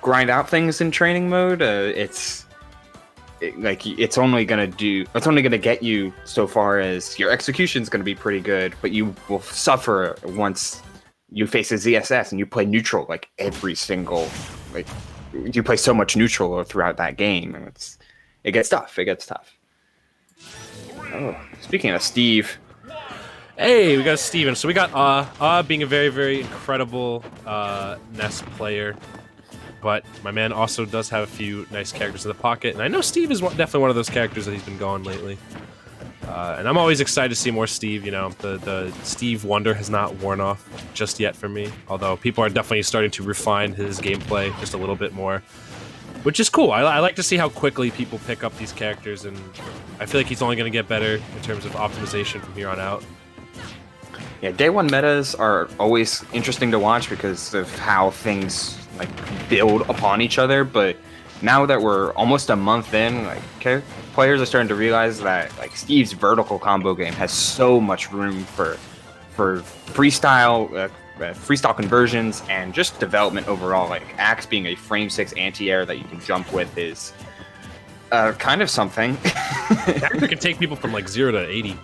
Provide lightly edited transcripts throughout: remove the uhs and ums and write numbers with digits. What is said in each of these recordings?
grind out things in training mode, it's only gonna get you so far as your execution's gonna be pretty good, but you will suffer once you face a ZSS and you play neutral like every single you play so much neutral throughout that game, and it gets tough. It gets tough. Oh, speaking of Steve. Hey, we got Steven. So we got being a very, very incredible NES player. But my man also does have a few nice characters in the pocket. And I know Steve is definitely one of those characters that he's been going lately. And I'm always excited to see more Steve. You know, the Steve wonder has not worn off just yet for me. Although people are definitely starting to refine his gameplay just a little bit more. Which is cool. I like to see how quickly people pick up these characters. And I feel like he's only going to get better in terms of optimization from here on out. Yeah, day one metas are always interesting to watch because of how things build upon each other. But now that we're almost a month in, players are starting to realize that Steve's vertical combo game has so much room for freestyle conversions and just development overall. Axe being a frame 6 anti-air that you can jump with is kind of something. Axe can take people from 0 to 80.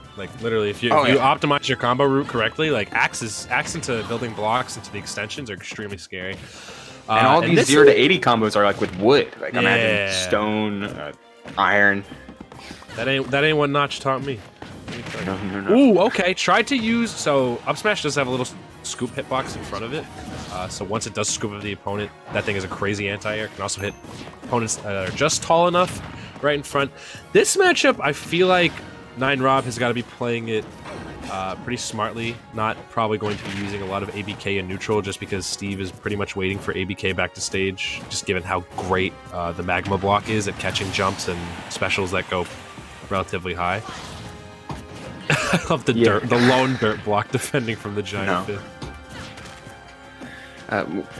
Literally, if you optimize your combo route correctly, axe into building blocks into the extensions are extremely scary. And all these 0 to 80 combos are with wood. Imagine stone, iron. That ain't what Notch taught me. No. Ooh, okay. Try to use up smash does have a little scoop hitbox in front of it. So once it does scoop of the opponent, that thing is a crazy anti-air. Can also hit opponents that are just tall enough right in front. This matchup, I feel like neinrob has got to be playing it pretty smartly. Not probably going to be using a lot of ABK in neutral just because Steve is pretty much waiting for ABK back to stage, just given how great the magma block is at catching jumps and specials that go relatively high. I love the lone dirt block defending from the giant pit.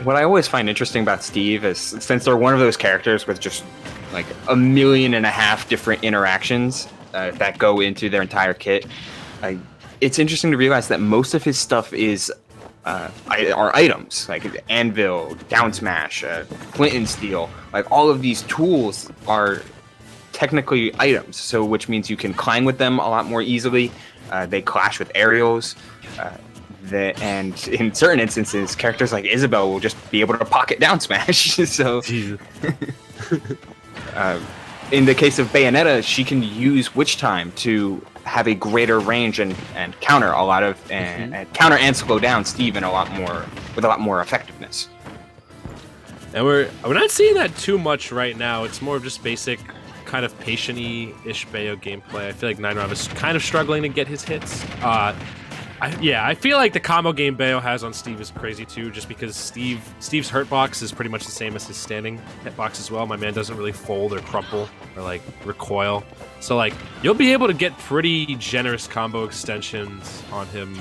What I always find interesting about Steve is, since they're one of those characters with just 1.5 million different interactions that go into their entire kit, it's interesting to realize that most of his stuff are items, like anvil, down smash, flint and steel. All of these tools are technically items, so which means you can climb with them a lot more easily. They clash with aerials, and in certain instances, characters like Isabel will just be able to pocket down smash. So, in the case of Bayonetta, she can use Witch Time to have a greater range and counter a lot of and counter and slow down Steve with a lot more effectiveness. And we're not seeing that too much right now. It's more of just basic kind of patient-y-ish Bayo gameplay. I feel like neinrob is kind of struggling to get his hits. I feel like the combo game Bayo has on Steve is crazy too, just because Steve's hurtbox is pretty much the same as his standing hitbox as well. My man doesn't really fold or crumple or recoil. So you'll be able to get pretty generous combo extensions on him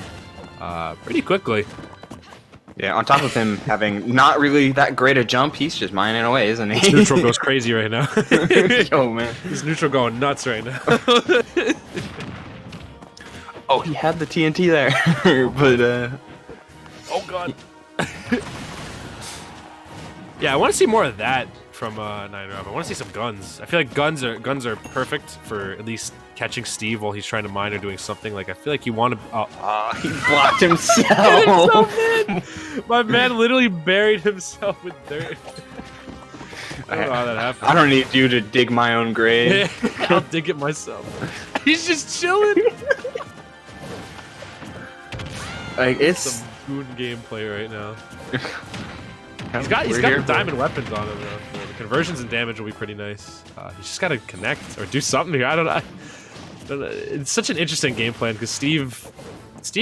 pretty quickly. Yeah, on top of him having not really that great a jump, he's just mining away, isn't he? His neutral goes crazy right now. Yo, man. His neutral going nuts right now. Oh, he had the TNT there, but oh god. Yeah, I want to see more of that from neinrob. I want to see some guns. I feel like guns are perfect for at least catching Steve while he's trying to mine or doing something. I feel like you want to. He blocked himself. My man literally buried himself with dirt. I don't know how that happened. I don't need you to dig my own grave. I'll dig it myself. He's just chilling. It's some goon gameplay right now. He's got the diamond weapons on him though. The conversions and damage will be pretty nice. He's just got to connect or do something here. I don't know. It's such an interesting game plan because Steve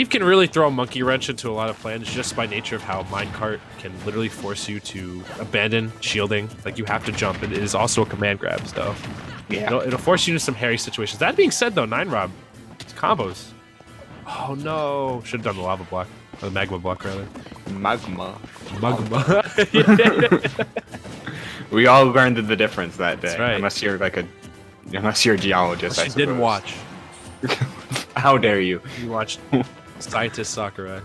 can really throw a monkey wrench into a lot of plans just by nature of how minecart can literally force you to abandon shielding. You have to jump. It is also a command grab, so yeah, it'll force you into some hairy situations. That being said, though, neinrob, it's combos. Oh no! Should have done the lava block, or the magma block rather. Magma. We all learned the difference that day. That's right. Unless you're a geologist. She didn't watch. How dare you? You watched Scientist Sakurai.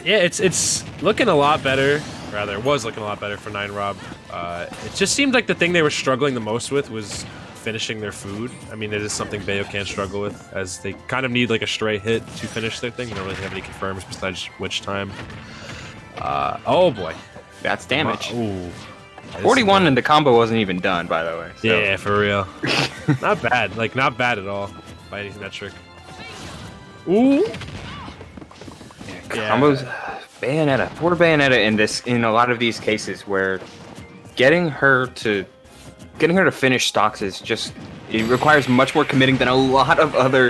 Yeah, it's looking a lot better. rather, it was looking a lot better for neinrob. It just seemed like the thing they were struggling the most with was finishing their food. I mean, it is something Bayo can't struggle with, as they kind of need like a stray hit to finish their thing. You don't really have any confirms besides witch time. Oh boy. That's damage. Ooh. 41 and the combo wasn't even done, by the way. So. Yeah, for real. Not bad. Like, not bad at all by any metric. Ooh. Yeah, combos. Bayonetta. Poor Bayonetta in a lot of these cases where getting her to finish stocks is just, it requires much more committing than a lot of other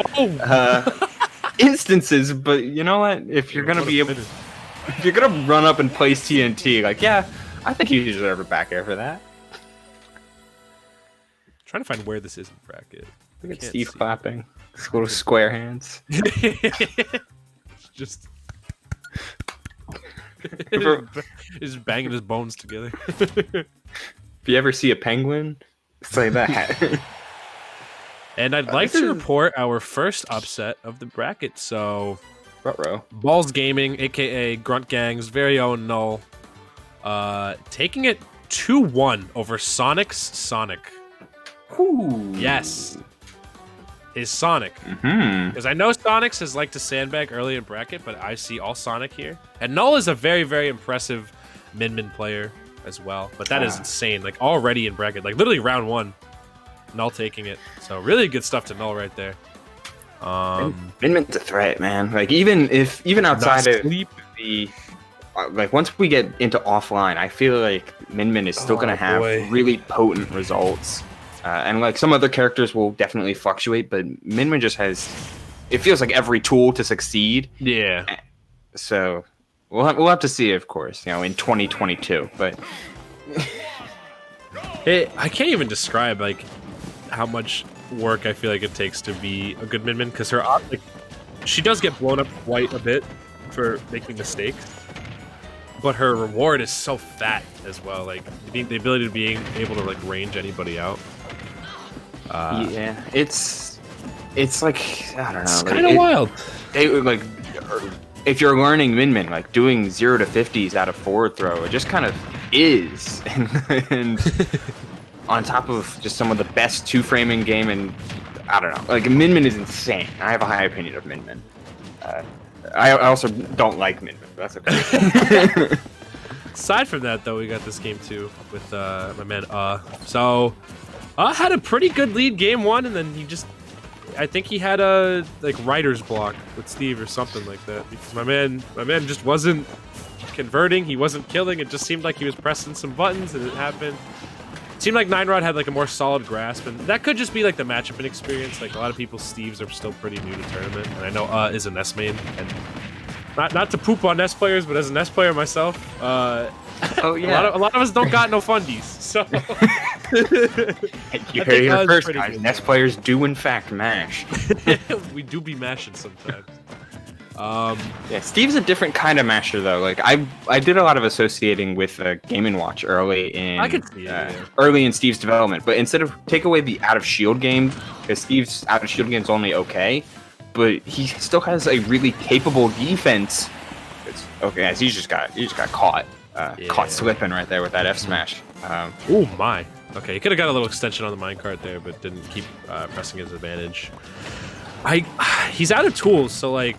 instances. But you know what? If you're gonna if you're gonna run up and place TNT, like, yeah, I think you deserve a back air for that. Trying to find where this is in bracket. Look at Steve clapping. His little square hands. Just he's banging his bones together. If you ever see a penguin, it's like that. And I'd like to report our first upset of the bracket. So, Ruh-roh. Balls Gaming, aka Grunt Gang's very own Null, taking it 2-1 over Sonic's Sonic. Ooh. Yes. Is Sonic. Because I know Sonic's has liked to sandbag early in bracket, but I see all Sonic here. And Null is a very, very impressive Min player as well. But that is insane. Like, already in bracket. Like, literally round 1. Null taking it. So, really good stuff to Null right there. Min's a threat, man. Like, even outside of the... Like, once we get into offline, I feel like Min is still going to have really potent results. And like some other characters will definitely fluctuate, but Min just has, it feels like every tool to succeed. Yeah. So we'll have to see, of course, you know, in 2022. But I can't even describe like how much work I feel like it takes to be a good Min because her like, she does get blown up quite a bit for making mistakes, but her reward is so fat as well. Like the ability to being able to like range anybody out. Yeah, it's like, I don't know. It's like, kind of wild. They like, if you're learning Min, like doing 0 to 50s out of forward throw, it just kind of is, and on top of just some of the best 2-framing game, and I don't know, like Min is insane. I have a high opinion of Min. I also don't like Min, but that's okay. Aside from that, though, we got this game too with my man. So. Had a pretty good lead game 1, and then he just, I think he had a like writer's block with Steve or something like that, because my man just wasn't converting, he wasn't killing. It just seemed like he was pressing some buttons, and it happened. It seemed like neinrob had like a more solid grasp, and that could just be like the matchup and experience. Like a lot of people, Steves are still pretty new to tournament, and I know is a Ness main, and not to poop on Ness players, but as a Ness player myself, oh yeah, a lot of us don't got no fundies, so. You heard it here first, guys. Ness players do in fact mash. We do be mashing sometimes. Yeah, Steve's a different kind of masher though. Like I did a lot of associating with Game & Watch early in early in Steve's development, but instead of take away the out of shield game, because Steve's out of shield game is only okay, but he still has a really capable defense. Okay, guys, he just got caught. Caught slipping right there with that F smash. Oh my. Okay, he could have got a little extension on the minecart there, but didn't keep pressing his advantage. He's out of tools, so like,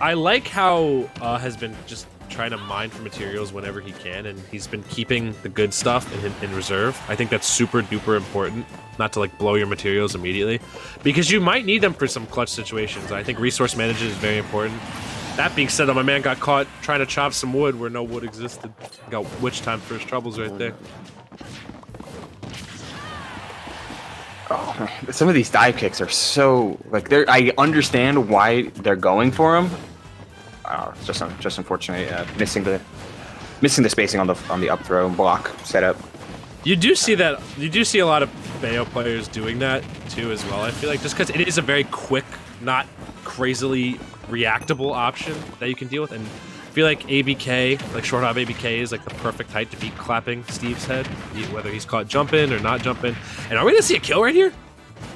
I like how has been just trying to mine for materials whenever he can, and he's been keeping the good stuff in reserve. I think that's super duper important, not to like blow your materials immediately, because you might need them for some clutch situations. I think resource management is very important. That being said, though, my man got caught trying to chop some wood where no wood existed. Got witch time for his troubles right there. Oh, man. Some of these dive kicks are so like I understand why they're going for them. Just unfortunately missing the spacing on the up throw and block setup. You do see that. You do see a lot of Bayo players doing that too, as well. I feel like just because it is a very quick, not crazily reactable option that you can deal with, and I feel like ABK, like short hop ABK, is like the perfect height to be clapping Steve's head, whether he's caught jumping or not jumping. And are we gonna see a kill right here?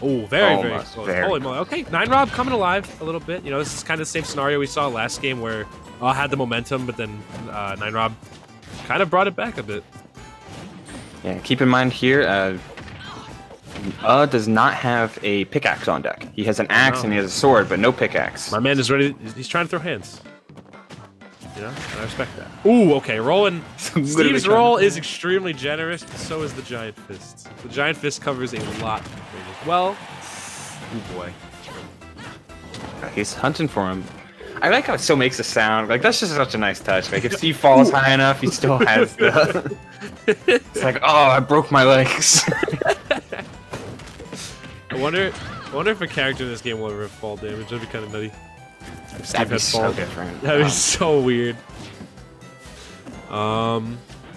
Oh, very Almost, close. very Holy moly. Okay, neinrob coming alive a little bit. You know, this is kind of the same scenario we saw last game where had the momentum, but then neinrob kind of brought it back a bit. Yeah, keep in mind here, does not have a pickaxe on deck. He has an axe and he has a sword, but no pickaxe. My man is ready. He's trying to throw hands. You know, and I respect that. Ooh, okay, rolling. Steve's roll is extremely generous, so is the giant fist. The giant fist covers a lot as well. Oh boy. He's hunting for him. I like how it still makes a sound. Like, that's just such a nice touch. Like, if Steve falls high enough, he still has the... It's like, oh, I broke my legs. I wonder if a character in this game will ever fall damage. That'd be kind of nutty. That'd be so different. That'd be so weird. I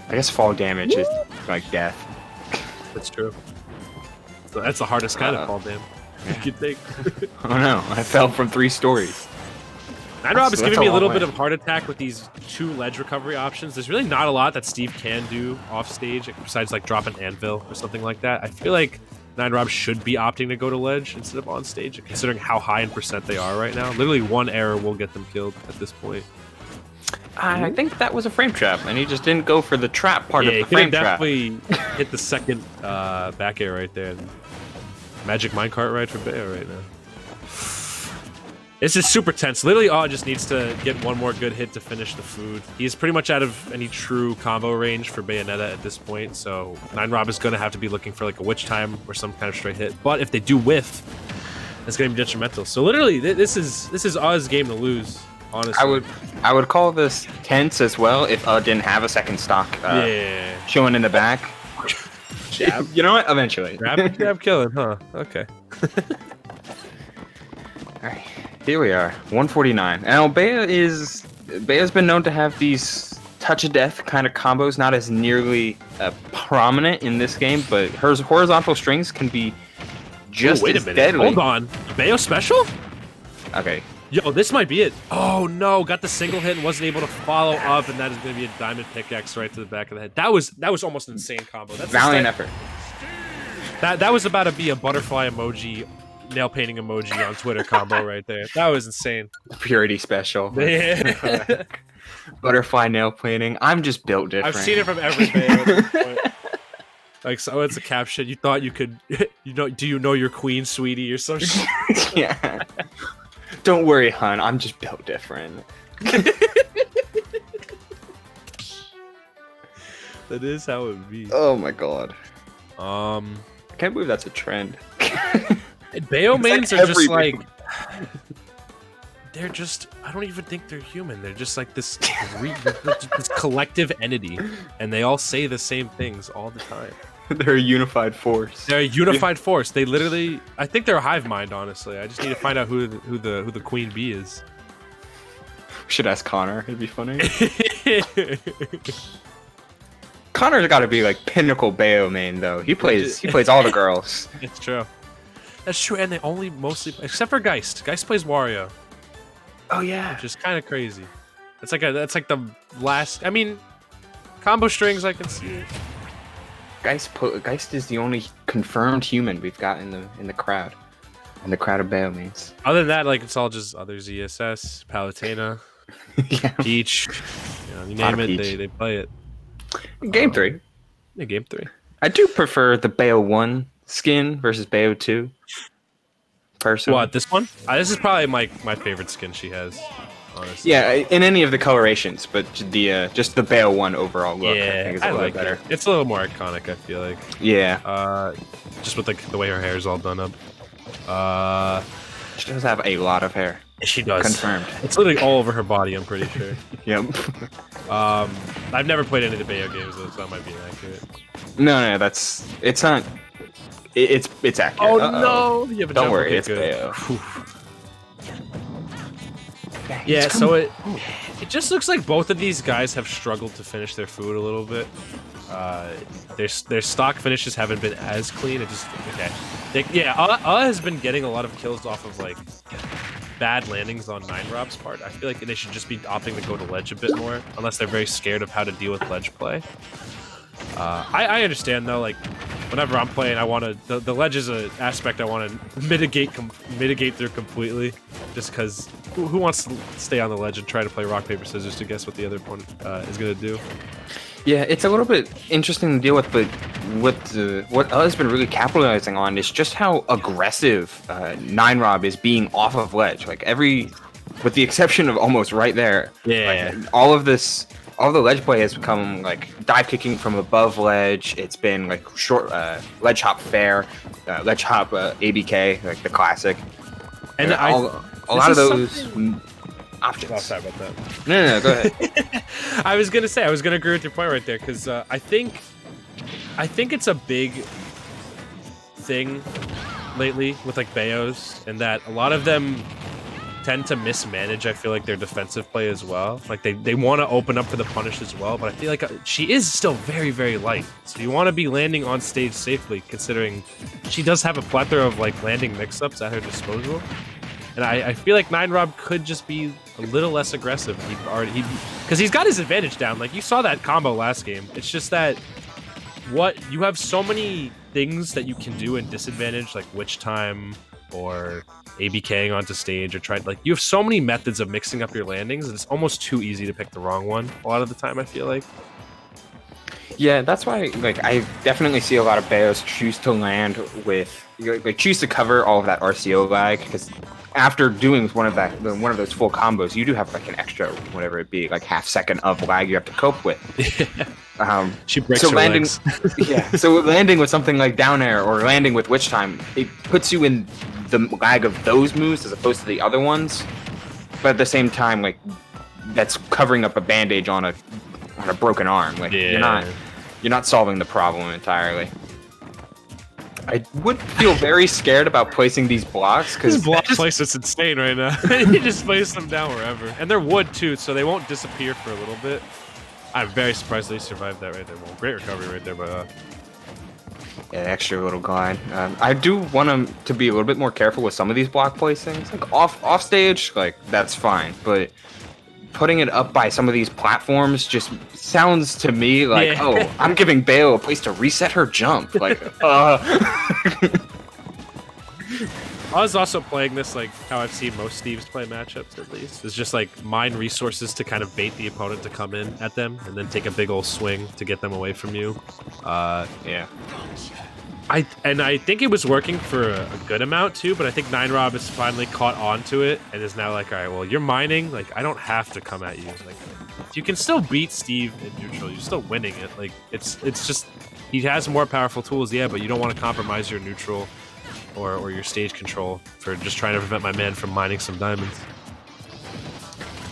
guess fall damage is like death. That's true. So that's the hardest kind of fall damage you could think. Oh no, I fell from 3 stories. neinrob is giving me a little bit of heart attack with these 2 ledge recovery options. There's really not a lot that Steve can do off stage besides like drop an anvil or something like that. I feel like neinrob should be opting to go to ledge instead of on stage, considering how high in percent they are right now. Literally 1 error will get them killed at this point. I think that was a frame trap, and he just didn't go for the trap part of the frame trap. Definitely hit the second back air right there. Magic minecart ride for Bayo right now. This is super tense. Literally, just needs to get 1 more good hit to finish the food. He's pretty much out of any true combo range for Bayonetta at this point, so neinrob is going to have to be looking for like a witch time or some kind of straight hit. But if they do whiff, it's going to be detrimental. So literally, this is Oz game to lose. Honestly, I would call this tense as well if didn't have a second stock showing in the back. Jab. You know what? Eventually. Grab killing, huh? Okay. Alright, here we are, 149. Now, Bayo's been known to have these touch of death kind of combos, not as nearly prominent in this game, but her horizontal strings can be just as deadly. Hold on, Bayo special? Okay. Yo, this might be it. Oh no, got the single hit and wasn't able to follow up, and that is going to be a diamond pickaxe right to the back of the head. That was almost an insane combo. That's valiant effort. That was about to be a butterfly emoji, nail painting emoji on Twitter combo right there. That was insane. Purity special. Yeah. Butterfly nail painting. I'm just built different. I've seen it from every Bayo at this point. Like, so it's a caption. You thought you could, do you know your queen, sweetie, or some shit? Yeah. Don't worry, hun. I'm just built different. That is how it would be. Oh my god. I can't believe that's a trend. Bayo mains are just like... They're just... I don't even think they're human. They're just like this collective entity. And they all say the same things all the time. They're a unified force. They're a unified force. They literally... I think they're a hive mind, honestly. I just need to find out who the queen bee is. Should ask Connor. It'd be funny. Connor's got to be like pinnacle Bayo main though. He plays all the girls. It's true. That's true, and they only mostly, except for Geist. Geist plays Wario. Oh yeah, which is kind of crazy. That's like the last. I mean, combo strings I can see. Geist is the only confirmed human we've got in the crowd. In the crowd of Bayo mains. Other than that, like it's all just other ZSS, Palutena, yeah. Peach. You know, you name it, they play it. Game 3. Yeah, game 3. I do prefer the Bayo 1 skin versus Bayo 2. Personally. What, this one? This is probably my favorite skin she has, honestly. Yeah, in any of the colorations, but just the Bayo 1 overall look, yeah, I think is a little better. It's a little more iconic, I feel like. Yeah. Just with the way her hair is all done up. She does have a lot of hair. She does. Confirmed. It's literally all over her body, I'm pretty sure. Yep. I've never played any of the Bayo games though, so that might be inaccurate. No, it's not. It's accurate. Oh no! You have a Don't worry, okay, it's good. Bayo. Yeah, so it just looks like both of these guys have struggled to finish their food a little bit. Their stock finishes haven't been as clean. It just has been getting a lot of kills off of like bad landings on neinrob's part. I feel like they should just be opting to go to ledge a bit more, unless they're very scared of how to deal with ledge play. I understand though, like whenever I'm playing, I want to the ledge is an aspect I want to mitigate through completely, just because who wants to stay on the ledge and try to play rock paper scissors to guess what the other opponent is gonna do? Yeah, it's a little bit interesting to deal with, but what has been really capitalizing on is just how aggressive neinrob is being off of ledge. Like with the exception of almost right there. Yeah. Like, all the ledge play has become like dive kicking from above ledge. It's been like short ledge hop fair, ledge hop ABK, like the classic. And a lot of those options. Oh, sorry about that. No, go ahead. I was gonna agree with your point right there, because I think it's a big thing lately with like Bayos, and that a lot of them tend to mismanage, I feel like, their defensive play as well. Like they want to open up for the punish as well, but I feel like she is still very, very light. So you want to be landing on stage safely, considering she does have a plethora of like landing mix-ups at her disposal. And I feel like neinrob could just be a little less aggressive. Because he's got his advantage down. Like you saw that combo last game. It's just that you have so many things that you can do in disadvantage, like witch time or ABKing onto stage, or you have so many methods of mixing up your landings, and it's almost too easy to pick the wrong one a lot of the time, I feel like. Yeah, that's why like I definitely see a lot of Bayos choose to land with choose to cover all of that RCO lag, because after doing one of those full combos, you do have like an extra, whatever it be, like half second of lag you have to cope with. She breaks her legs. Yeah, so landing with something like down air or landing with witch time, it puts you in the lag of those moves as opposed to the other ones. But at the same time, like that's covering up a bandage on a broken arm. Like you're not solving the problem entirely. I would feel very scared about placing these blocks, because this block place is insane right now. You just place them down wherever, and they're wood too, so they won't disappear for a little bit. I'm very surprised they survived that right there. Well, great recovery right there, but yeah, extra little glide. I do want them to be a little bit more careful with some of these block placings. Like off stage, like that's fine, but putting it up by some of these platforms just sounds to me like, oh, I'm giving Bayo a place to reset her jump. Like, I was also playing this like how I've seen most Steves play matchups, at least. It's just like mine resources to kind of bait the opponent to come in at them and then take a big old swing to get them away from you. Yeah. I think it was working for a good amount too, but I think neinrob has finally caught on to it and is now like, all right, well, you're mining, like I don't have to come at you. Like you can still beat Steve in neutral, you're still winning it. Like it's just he has more powerful tools, yeah, but you don't want to compromise your neutral or your stage control for just trying to prevent my man from mining some diamonds.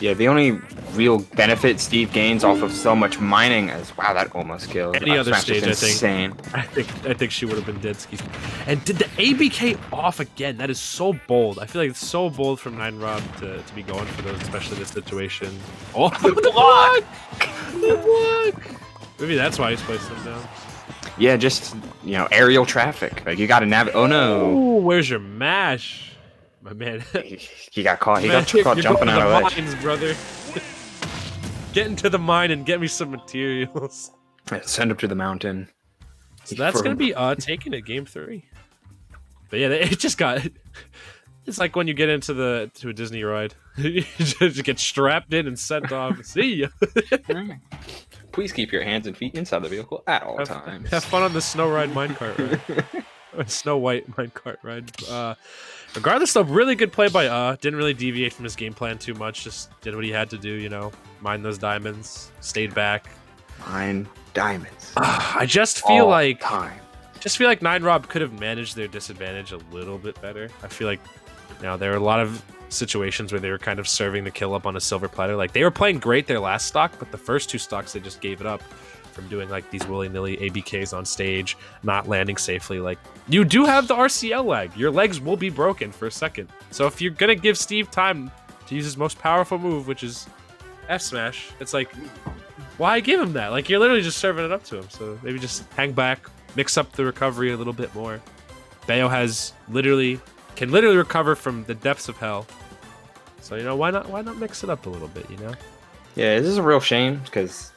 Yeah, the only real benefit Steve gains off of so much mining is, wow, that almost killed. Any other stage, insane. I think she would have been dead skis. And did the ABK off again? That is so bold. I feel like it's so bold from neinrob to be going for those, especially this situation. Oh, the block! The block! Maybe that's why he's placed them down. Yeah, just, aerial traffic. Like, you gotta navigate. Oh, no. Ooh, where's your mash? My man. He got caught. He got caught jumping out of ledge. Mines, brother. Get into the mine and get me some materials. Send him to the mountain. So that's going to be taking it game 3. But yeah, it just got... It's like when you get into a Disney ride. You just get strapped in and sent off. See ya. Please keep your hands and feet inside the vehicle at all times. Have fun on the Snow Ride minecart ride. Snow White minecart ride. Regardless, though, really good play by didn't really deviate from his game plan too much. Just did what he had to do, mine those diamonds, stayed back. Mine diamonds. I just feel like neinrob could have managed their disadvantage a little bit better. I feel like there are a lot of situations where they were kind of serving the kill up on a silver platter. Like they were playing great their last stock, but the first 2 stocks they just gave it up from doing like these willy-nilly ABKs on stage, not landing safely. Like you do have the RCL lag. Your legs will be broken for a second. So if you're gonna give Steve time to use his most powerful move, which is F smash, it's like, why give him that? Like you're literally just serving it up to him. So maybe just hang back, mix up the recovery a little bit more. Bayo can literally recover from the depths of hell. So why not mix it up a little bit, Yeah, this is a real shame because